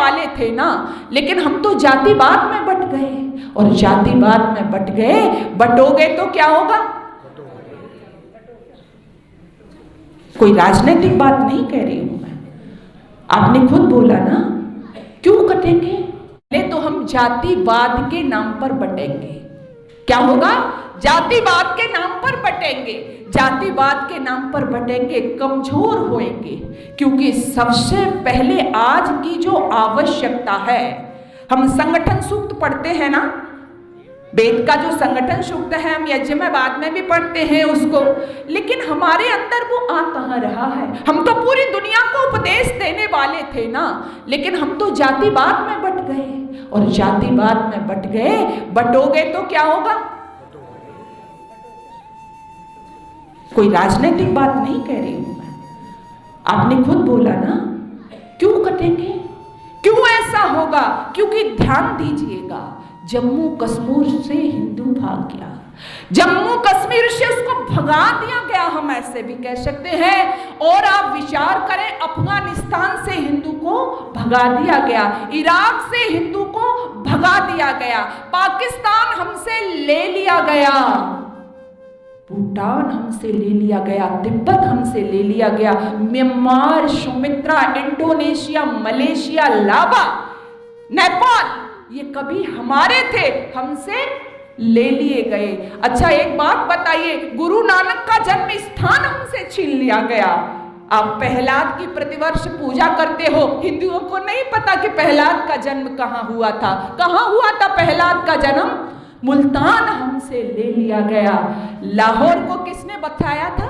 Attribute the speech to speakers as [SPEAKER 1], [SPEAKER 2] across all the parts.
[SPEAKER 1] वाले थे ना, लेकिन हम तो जातिवाद में बट गए। और जातिवाद में बट गए, बटोगे तो क्या होगा? कोई राजनीतिक बात नहीं कह रही हूं मैं, आपने खुद बोला ना, क्यों कटेंगे? पहले तो हम जातिवाद के नाम पर बटेंगे। क्या होगा? जातिवाद के नाम पर बटेंगे, जातिवाद के नाम पर बटेंगे, कमजोर होएंगे। क्योंकि सबसे पहले आज की जो आवश्यकता है, हम संगठन सूक्त पढ़ते हैं ना, वेद का जो संगठन सूक्त है, हम यज्ञ में बाद में भी पढ़ते हैं उसको, लेकिन हमारे अंदर वो आ कहाँ रहा है? हम तो पूरी दुनिया को उपदेश देने वाले थे ना, लेकिन हम तो जातिवाद में बट गए। और जातिवाद में बट गए, बटोगे तो क्या होगा? कोई राजनीतिक बात नहीं कह रही हूं मैं, आपने खुद बोला ना, क्यों कटेंगे? क्यों ऐसा होगा? क्योंकि ध्यान दीजिएगा, जम्मू कश्मीर से हिंदू भाग गया, जम्मू कश्मीर से उसको भगा दिया गया, हम ऐसे भी कह सकते हैं। और आप विचार करें, अफगानिस्तान से हिंदू को भगा दिया गया, इराक से हिंदू को भगा दिया गया, पाकिस्तान हमसे ले लिया गया, भूटान हमसे ले लिया गया, तिब्बत हमसे ले लिया गया, म्यांमार, सुमित्रा, इंडोनेशिया, मलेशिया, लावा, नेपाल, ये कभी हमारे थे, हमसे ले लिए गए। अच्छा एक बात बताइए, गुरु नानक का जन्म स्थान हमसे छीन लिया गया। आप प्रहलाद की प्रतिवर्ष पूजा करते हो, हिंदुओं को नहीं पता कि प्रहलाद का जन्म कहाँ हुआ था। कहाँ हुआ था प्रहलाद का जन्म? मुल्तान हमसे ले लिया गया। लाहौर को किसने बसाया था?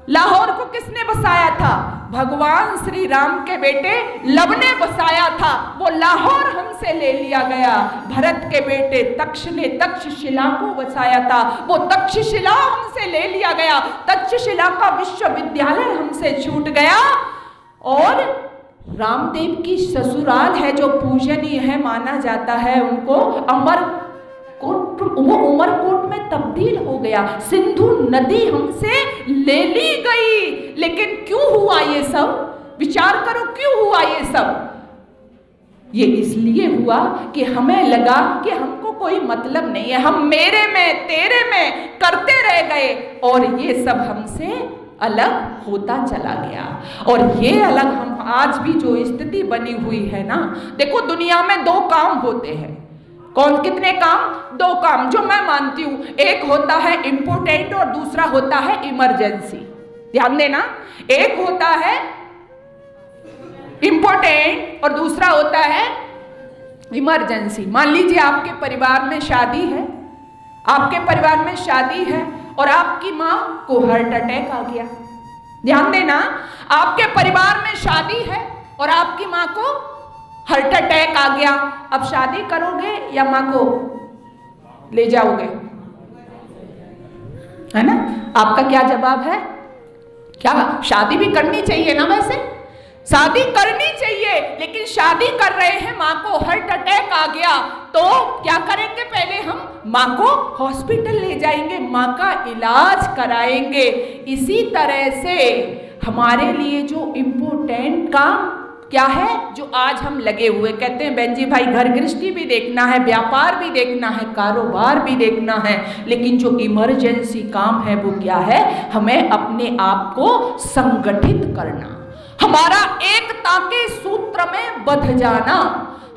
[SPEAKER 1] लाहौर को किसने बसाया था? भगवान श्री राम के बेटे लव ने बसाया था, वो लाहौर हमसे ले लिया गया। भरत के बेटे तक्ष ने तक्षशिला को बसाया था, वो तक्षशिला हमसे ले लिया गया। तक्षशिला का विश्वविद्यालय हमसे छूट गया। और रामदेव की ससुराल है जो पूजनीय है माना जाता है, उनको वो उमरकोट में तब्दील हो गया। सिंधु नदी हमसे ले ली गई। लेकिन क्यों हुआ ये सब? विचार करो, क्यों हुआ ये सब? ये इसलिए हुआ कि हमें लगा कि हमको कोई मतलब नहीं है, हम मेरे में तेरे में करते रह गए, और ये सब हमसे अलग होता चला गया। और ये अलग हम आज भी जो स्थिति बनी हुई है ना, देखो दुनिया में दो काम होते हैं। कौन? कितने काम? दो काम जो मैं मानती हूं, एक होता है इम्पोर्टेंट और दूसरा होता है इमरजेंसी। ध्यान देना, एक होता है इम्पोर्टेंट और दूसरा होता है इमरजेंसी। मान लीजिए आपके परिवार में शादी है, आपके परिवार में शादी है और आपकी मां को हार्ट अटैक आ गया। ध्यान देना, आपके परिवार में शादी है और आपकी मां को हार्ट अटैक आ गया। अब शादी करोगे या मां को ले जाओगे? है ना? आपका क्या जवाब है? क्या शादी भी करनी चाहिए ना? वैसे शादी करनी चाहिए, लेकिन शादी कर रहे हैं, मां को हार्ट अटैक आ गया तो क्या करेंगे? पहले हम मां को हॉस्पिटल ले जाएंगे, मां का इलाज कराएंगे। इसी तरह से हमारे लिए जो इम्पोर्टेंट काम क्या है, जो आज हम लगे हुए कहते हैं बहन जी भाई घर गृहस्थी भी देखना है, व्यापार भी देखना है, कारोबार भी देखना है, लेकिन जो इमरजेंसी काम है वो क्या है? हमें अपने आप को संगठित करना, हमारा एकता के सूत्र में बंध जाना,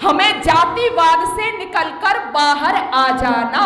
[SPEAKER 1] हमें जातिवाद से निकलकर बाहर आ जाना।